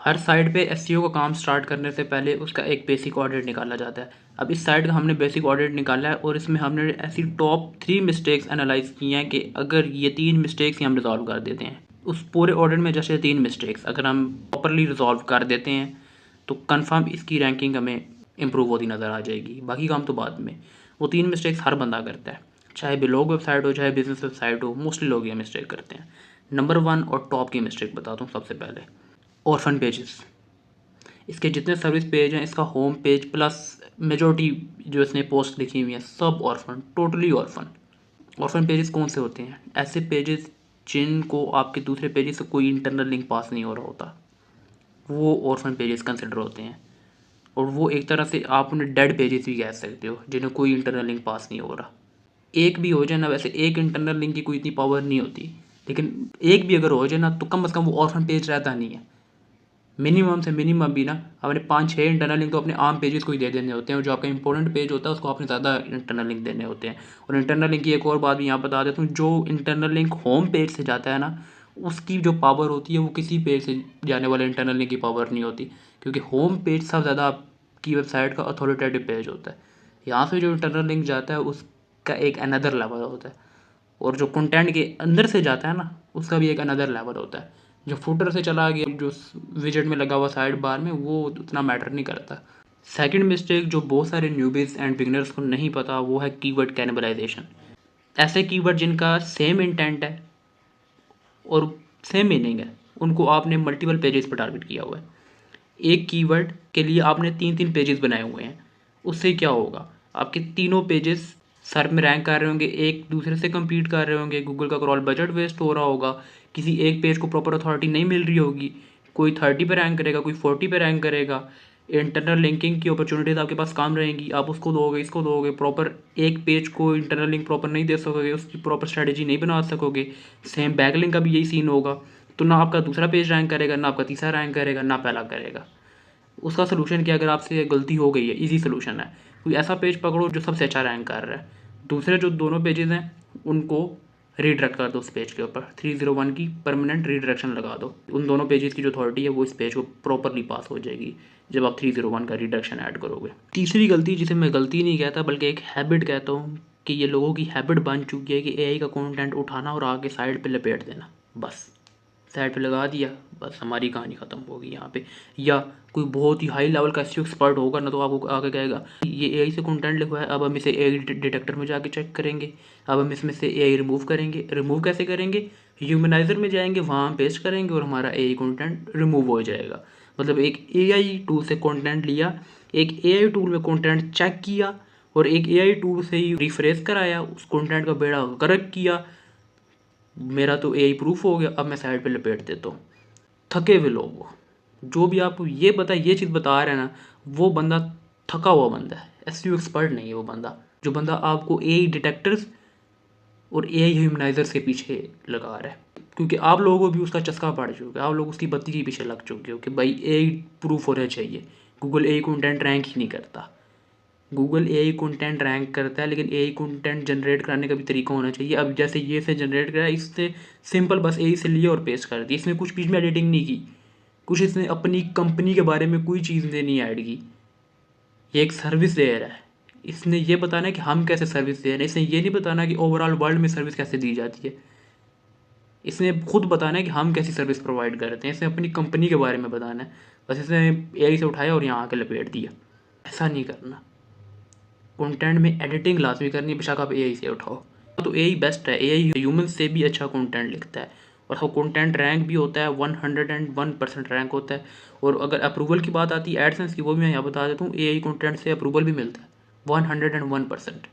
हर site पे SEO का काम स्टार्ट करने से पहले उसका एक बेसिक ऑडिट निकाला जाता है। अब इस साइट का हमने बेसिक ऑडिट निकाला है और इसमें हमने ऐसी टॉप 3 मिस्टेक्स एनालाइज की हैं कि अगर ये 3 मिस्टेक्स ही हम रिजॉल्व कर देते हैं, उस पूरे ऑडिट में जैसे 3 मिस्टेक्स अगर हम प्रॉपरली रिजॉल्व कर देते हैं तो कन्फर्म इसकी रैंकिंग हमें इम्प्रूव होती नज़र आ जाएगी। बाकी काम तो बाद में। वो 3 मिस्टेक्स हर बंदा करता है, चाहे ब्लॉग वेबसाइट हो चाहे बिजनेस वेबसाइट हो, मोस्टली लोग ये मिस्टेक करते हैं। नंबर 1 और टॉप की मिस्टेक बताता हूँ सबसे पहले, ऑर्फन पेजेस। इसके जितने सर्विस पेज हैं, इसका होम पेज प्लस मेजोरिटी जो इसने पोस्ट लिखी हुई हैं सब orphan, totally orphan. Orphan pages कौन से होते हैं? ऐसे पेजेस जिनको आपके दूसरे पेजेस से कोई इंटरनल लिंक पास नहीं हो रहा होता, वो ऑर्फन पेजेस कंसिडर होते हैं। और वो एक तरह से आप उन्हें डेड पेजेस भी कह सकते हो, जिन्हें कोई इंटरनल लिंक पास नहीं हो रहा। एक भी हो जाए ना, वैसे एक इंटरनल लिंक की कोई इतनी पावर नहीं होती, लेकिन एक भी अगर हो जाए ना तो कम से कम वो ऑर्फन पेज रहता नहीं है। मिनिमम से मिनिमम भी ना अपने 5-6 इंटरनल लिंक तो अपने आम पेजेस को ही दे देने होते हैं, और जो आपका इंपॉर्टेंट पेज होता है उसको आपने ज़्यादा इंटरनल लिंक देने होते हैं। और इंटरनल लिंक की एक और बात भी यहाँ बता देता हूँ, जो इंटरनल लिंक होम पेज से जाता है ना, उसकी जो पावर होती है वो किसी पेज से जाने वाले इंटरनल लिंक की पावर नहीं होती, क्योंकि होम पेज सबसे ज़्यादा आपकी वेबसाइट का अथॉरिटेटिव पेज होता है। यहाँ से जो इंटरनल लिंक जाता है उसका एक अनदर लेवल होता है, और जो कंटेंट के अंदर से जाता है ना उसका भी एक अनदर लेवल होता है। जो फुटर से चला गया, जो विजेट में लगा हुआ साइड बार में, वो उतना मैटर नहीं करता। सेकंड मिस्टेक जो बहुत सारे न्यूबीज एंड बिगनर्स को नहीं पता, वो है कीवर्ड कैनिबलाइजेशन। ऐसे कीवर्ड जिनका सेम इंटेंट है और सेम मीनिंग है, उनको आपने मल्टीपल पेजेस पर टारगेट किया हुआ है। एक कीवर्ड के लिए आपने 3-3 पेजेस बनाए हुए हैं। उससे क्या होगा, आपके तीनों पेजेस सर्च में रैंक कर रहे होंगे, एक दूसरे से compete कर रहे होंगे, गूगल का ओवरऑल बजट वेस्ट हो रहा होगा, किसी एक पेज को प्रॉपर अथॉरिटी नहीं मिल रही होगी, कोई 30 पे रैंक करेगा, कोई 40 पे रैंक करेगा। इंटरनल लिंकिंग की अपॉर्चुनिटीज़ आपके पास काम रहेंगी, आप उसको दोगे, इसको दोगे, प्रॉपर एक पेज को इंटरनल लिंक प्रॉपर नहीं दे सकोगे, उसकी प्रॉपर स्ट्रैटेजी नहीं बना सकोगे। सेम बैकलिंक का भी यही सीन होगा, तो ना आपका दूसरा पेज रैंक करेगा, ना आपका तीसरा रैंक करेगा, ना पहला करेगा। उसका सोल्यूशन क्या, अगर आपसे गलती हो गई है, इजी सोल्यूशन है, कोई ऐसा पेज पकड़ो जो सबसे अच्छा रैंक कर रहा है। दूसरे जो दोनों पेजेस हैं उनको रीडायरेक्ट कर दो, उस पेज के ऊपर 301 की परमानेंट रीडायरेक्शन लगा दो। उन दोनों पेजेस की जो अथॉरिटी है वो इस पेज को प्रॉपरली पास हो जाएगी जब आप 301 का रीडायरेक्शन ऐड करोगे। तीसरी गलती, जिसे मैं गलती नहीं कहता बल्कि एक हैबिट कहता हूँ, कि ये लोगों की हैबिट बन चुकी है कि एआई का कंटेंट उठाना और आगे साइड पे लपेट देना, बस साइड पे लगा दिया, बस हमारी कहानी ख़त्म होगी यहाँ पे। या कोई बहुत ही हाई लेवल का एसईओ एक्सपर्ट होगा ना, तो आपको आगे कहेगा ये एआई से कंटेंट लिखा है, अब हम इसे एआई डिटेक्टर में जाके चेक करेंगे, अब हम इसमें से एआई रिमूव करेंगे। रिमूव कैसे करेंगे? ह्यूमनाइजर में जाएंगे, वहाँ पेस्ट करेंगे और हमारा एआई कंटेंट रिमूव हो जाएगा। मतलब एक एआई टूल से कंटेंट लिया, एक एआई टूल में कंटेंट चेक किया, और एक एआई टूल से ही रिफ्रेश कराया, उस कंटेंट का बेड़ा गर्क किया, मेरा तो एआई प्रूफ हो गया, अब मैं साइड पे लपेट देता हूँ। थके हुए लोग, वो जो भी आपको ये ये चीज़ बता रहा है ना, वो बंदा थका हुआ बंदा है, एसईओ एक्सपर्ट नहीं है वो बंदा। जो बंदा आपको एआई डिटेक्टर्स और एआई ह्यूमनाइजर्स के पीछे लगा रहा है, क्योंकि आप लोगों को भी उसका चस्का पड़ चुका है, आप लोग उसकी बत्ती के पीछे लग चुके हो कि भाई एआई प्रूफ होना चाहिए। गूगल एआई कंटेंट रैंक ही नहीं करता। गूगल एआई कंटेंट रैंक करता है, लेकिन एआई कंटेंट जनरेट करने का भी तरीका होना चाहिए। अब जैसे ये से जनरेट करा, इससे सिंपल बस एआई से लिया और पेस्ट कर दिया, इसमें कुछ बीच में एडिटिंग नहीं की, कुछ इसने अपनी कंपनी के बारे में कोई चीज़ नहीं ऐड की। ये एक सर्विस दे रहा है, इसने ये बताना है कि हम कैसे सर्विस दे रहे हैं, इसने ये नहीं बताना कि ओवरऑल वर्ल्ड में सर्विस कैसे दी जाती है। इसने खुद बताना है कि हम कैसी सर्विस प्रोवाइड करते हैं, इसने अपनी कंपनी के बारे में बताना है। बस इसने एआई से उठाया और यहाँ आके लपेट दिया। ऐसा नहीं करना। कंटेंट में एडिटिंग लाजमी करनी है, बेशक आप एआई से उठाओ, तो एआई बेस्ट है। एआई ह्यूमन से भी अच्छा कंटेंट लिखता है, और उसका कंटेंट रैंक भी होता है 101% रैंक होता है। और अगर अप्रूवल की बात आती है एडसेंस की, वो भी मैं यहाँ बता देता हूँ, एआई कंटेंट से अप्रूवल भी मिलता है 101%।